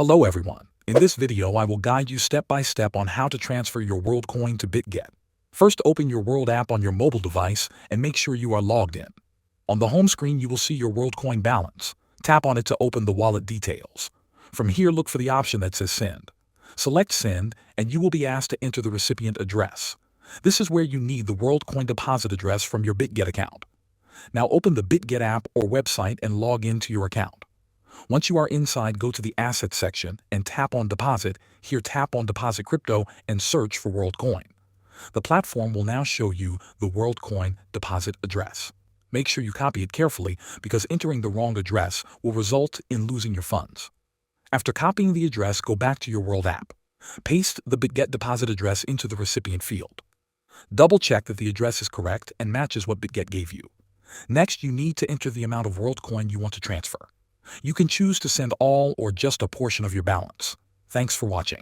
Hello everyone. In this video I will guide you step by step on how to transfer your Worldcoin to Bitget. First, open your World app on your mobile device and make sure you are logged in. On the home screen you will see your Worldcoin balance. Tap on it to open the wallet details. From here, look for the option that says Send. Select Send and you will be asked to enter the recipient address. This is where you need the Worldcoin deposit address from your Bitget account. Now open the Bitget app or website and log into your account. Once you are inside, go to the Assets section and tap on Deposit. Here tap on Deposit Crypto and search for Worldcoin. The platform will now show you the Worldcoin deposit address. Make sure you copy it carefully because entering the wrong address will result in losing your funds. After copying the address, go back to your World app. Paste the Bitget deposit address into the recipient field. Double check that the address is correct and matches what Bitget gave you. Next, you need to enter the amount of Worldcoin you want to transfer. You can choose to send all or just a portion of your balance. Thanks for watching.